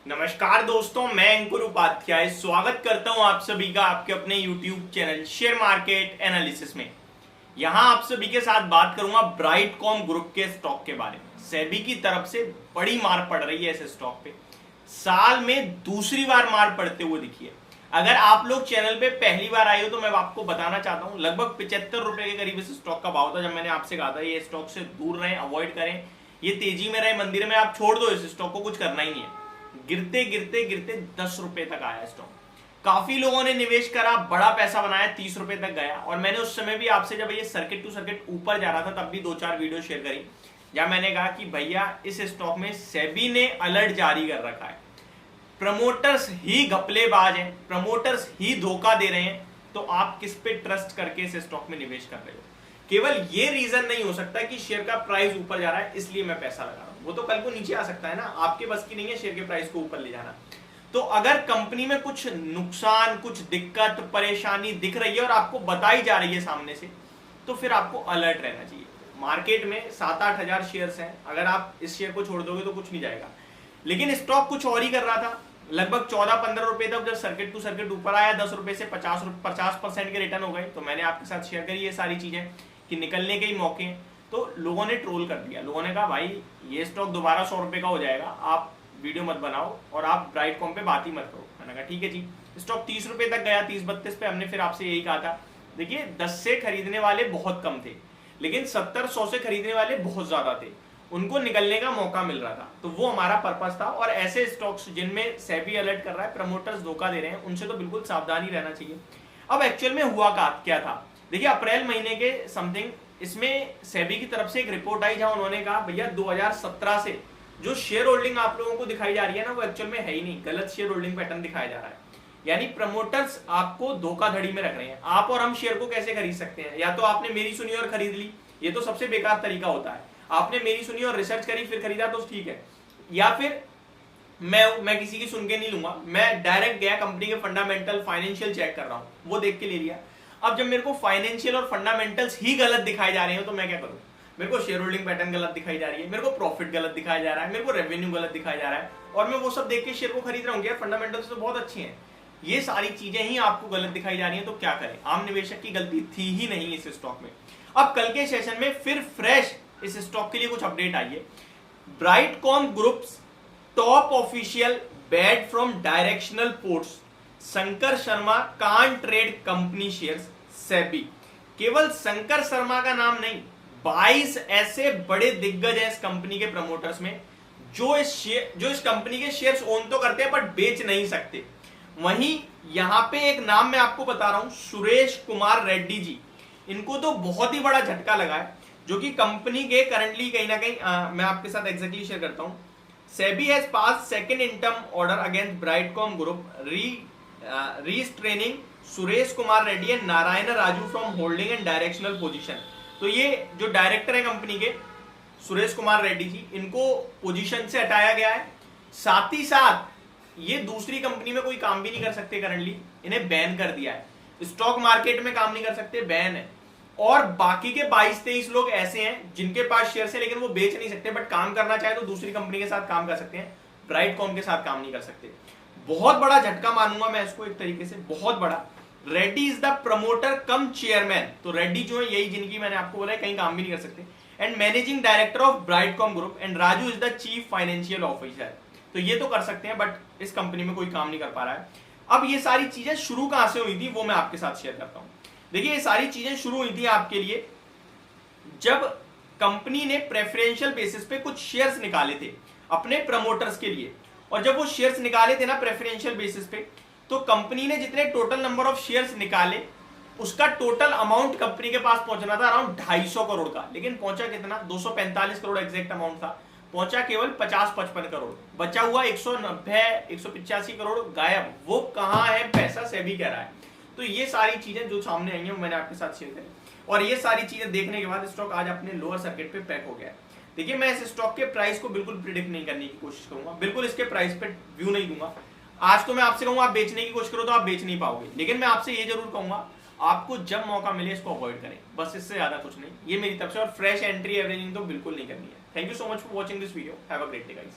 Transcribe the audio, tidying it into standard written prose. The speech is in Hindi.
नमस्कार दोस्तों, मैं अंकुर उपाध्याय स्वागत करता हूं आप सभी का आपके अपने YouTube channel share market analysis में। यहां आप सभी के साथ बात करूंगा ब्राइटकॉम ग्रुप के स्टॉक के बारे में। सेबी की तरफ से बड़ी मार पड़ रही है इस स्टॉक पे, साल में दूसरी बार मार पड़ते हुए दिखी है। अगर आप लोग चैनल पे पहली बार आए हो तो मैं आपको बताना चाहता हूं, लगभग 75 रुपए के करीब इस स्टॉक का भाव था जब मैंने आपसे कहा था ये स्टॉक से दूर रहें, अवॉइड करें, ये तेजी में रहे, मंदिर में आप छोड़ दो, इस स्टॉक को कुछ करना ही नहीं है। गिरते गिरते गिरते 10 रुपए तक आया स्टॉक। काफी लोगों ने निवेश करा, बड़ा पैसा बनाया, 30 रुपए तक गया। और मैंने उस समय भी आपसे, जब ये सर्किट टू सर्किट ऊपर जा रहा था, तब भी 2-4 वीडियो शेयर करी जहां मैंने कहा कि भैया इस स्टॉक में सेबी ने अलर्ट जारी कर रखा है, प्रमोटर्स ही घपलेबाज हैं, प्रमोटर्स ही धोखा दे रहे हैं, तो आप किस पे ट्रस्ट करके इस स्टॉक में निवेश कर रहे हो। केवल ये रीजन नहीं हो सकता कि शेयर का प्राइस ऊपर जा रहा है इसलिए मैं पैसा लगा रहा हूं, वो तो कल को नीचे आ सकता है ना, आपके बस की नहीं है शेयर के प्राइस को ऊपर ले जाना। तो अगर कंपनी में कुछ नुकसान, कुछ दिक्कत, परेशानी दिख रही है और आपको बताई जा रही है सामने से, तो फिर आपको अलर्ट रहना चाहिए। मार्केट में 7-8 हजार शेयर्स हैं, अगर आप इस शेयर को छोड़ दोगे तो कुछ नहीं जाएगा। लेकिन स्टॉक कुछ और ही कर रहा था, लगभग 14-15 रुपए तक, जब सर्किट टू सर्किट ऊपर आया 10 रुपए से 50% के रिटर्न हो गए, तो मैंने आपके साथ शेयर करी ये सारी चीजें कि निकलने के ही मौके हैं। तो लोगों ने ट्रोल कर दिया, लोगों ने कहा भाई ये स्टॉक दोबारा 100 रुपए का हो जाएगा, आप वीडियो मत बनाओ और आप ब्राइटकॉम पे बात ही मत करो। मैंने कहा ठीक है जी। स्टॉक 30 रुपए तक गया, 30-32 पे। हमने फिर आपसे यही कहा था, देखिए 10 से खरीदने वाले बहुत कम थे, लेकिन 70-100 से खरीदने वाले बहुत ज्यादा थे, उनको निकलने का मौका मिल रहा था। तो वो हमारा पर्पस था। और ऐसे स्टॉक्स जिनमें सेबी अलर्ट कर रहा है, प्रमोटर्स धोखा दे रहे हैं, उनसे तो बिल्कुल सावधानी रहना चाहिए। अब एक्चुअल में हुआ क्या था, देखिए अप्रैल महीने के समथिंग इसमें सेबी की तरफ से एक रिपोर्ट आई जहां उन्होंने कहा भैया 2017 से जो शेयर होल्डिंग आप लोगों को दिखाई जा रही है ना, वो एक्चुअल में है ही नहीं, गलत शेयर होल्डिंग पैटर्न दिखाया जा रहा है। यानी प्रमोटर्स आपको धोखाधड़ी में रख रहे हैं। आप और हम शेयर को कैसे खरीद सकते हैं, या तो आपने मेरी सुनी और खरीद ली, ये तो सबसे बेकार तरीका होता है। आपने मेरी सुनी और रिसर्च करी फिर खरीदा तो ठीक है, या फिर मैं किसी की सुन के नहीं लूंगा, मैं डायरेक्ट गया कंपनी के फंडामेंटल फाइनेंशियल चेक कर रहा हूं, वो देख के ले लिया। अब जब मेरे को फाइनेंशियल और फंडामेंटल्स ही गलत दिखाई जा रहे हैं तो मैं क्या करूं, मेरे को शेयर होल्डिंग पैटर्न गलत दिखाई जा रही है, मेरे को प्रॉफिट गलत दिखाया जा रहा है, मेरे को रेवेन्यू गलत दिखाया जा रहा है, और मैं वो सब देख के शेयर को खरीद रहा हूँ। यार फंडामेंटल्स तो बहुत अच्छी हैं, ये सारी चीजें ही आपको गलत दिखाई जा रही है, तो क्या करें। आम निवेशक की गलती थी ही नहीं इस स्टॉक में। अब कल के सेशन में फिर फ्रेश इस स्टॉक के लिए कुछ अपडेट आई है। Brightcom groups top official bad from directional ports, Shankar Sharma can't trade company shares SEBI. केवल शंकर शर्मा का नाम नहीं, 22 ऐसे बड़े दिग्गज हैं इस कंपनी के प्रमोटर्स में जो इस कंपनी के शेयर्स ओन तो करते हैं बट बेच नहीं सकते। वहीं यहां पे एक नाम मैं आपको बता रहा हूं, सुरेश कुमार रेड्डी जी, इनको तो बहुत ही बड़ा झटका लगा है, जो कि कंपनी के करंटली कहीं ना कहीं मैं आपके साथ एग्जैक्टली शेयर करता हूं। SEBI has pass second interim order against Brightcom group restraining Suresh Kumar Reddy and Narayan Raju from holding and directional position. तो ये जो डायरेक्टर है कंपनी के सुरेश कुमार रेड्डी जी, इनको पोजीशन से हटाया गया है। साथ ही साथ ये दूसरी कंपनी में कोई काम भी नहीं कर सकते, करंटली इन्हें बैन कर दिया है, स्टॉक मार्केट में काम नहीं कर सकते, बैन है। और बाकी के 22-23 लोग ऐसे हैं जिनके पास शेयर है लेकिन वो बेच नहीं सकते, बट काम करना चाहे तो दूसरी कंपनी के साथ काम कर सकते हैं, ब्राइटकॉम के साथ काम नहीं कर सकते। बहुत बड़ा झटका मानूंगा मैं इसको, एक तरीके से बहुत बड़ा। Reddy is the promoter come chairman, तो रेड्डी जो है यही जिनकी मैंने आपको बोला है कहीं काम भी नहीं कर सकते, and managing director of Brightcom group, and Raju is the chief financial officer. तो ये तो कर सकते हैं बट इस कंपनी में कोई काम नहीं कर पा रहा है। अब ये सारी चीजें शुरू कहां से हुई थी वो मैं आपके साथ शेयर करता हूं। देखिए ये सारी चीजें शुरू हुई थी आपके लिए जब कंपनी ने प्रेफरेंशियल बेसिस पे कुछ शेयर्स निकाले थे अपने प्रमोटर्स के लिए, और जब वो शेयर्स निकाले थे ना प्रेफरेंशियल बेसिस पे, तो कंपनी ने जितने टोटल नंबर ऑफ शेयर्स निकाले उसका टोटल अमाउंट कंपनी के पास पहुंचना था अराउंड 250 करोड़ का, लेकिन पहुंचा कितना, 245 करोड़ एग्जैक्ट अमाउंट था, पहुंचा केवल 50-55 करोड़, बचा हुआ 190-185 करोड़ गायब। वो कहां है पैसा, सेबी कह रहा है। तो ये सारी चीजें जो सामने आई हैं वो मैंने आपके साथ शेयर करी, और ये सारी चीजें देखने के बाद स्टॉक आज अपने लोअर सर्किट पे पैक हो गया है। देखिए मैं इस स्टॉक के प्राइस को बिल्कुल प्रिडिक्ट नहीं करने की कोशिश करूंगा, बिल्कुल इसके प्राइस पे व्यू नहीं दूंगा। आज तो मैं आपसे कहूंगा आप बेचने की कोशिश करो तो आप बेच नहीं पाओगे, लेकिन मैं आपसे ये जरूर कहूंगा आपको जब मौका मिले इसको अवॉइड करें, बस इससे ज्यादा कुछ नहीं, ये मेरी तरफ से। और फ्रेश एंट्री एवरेजिंग तो बिल्कुल नहीं करनी है। Thank you so much for watching this video, have a great day guys.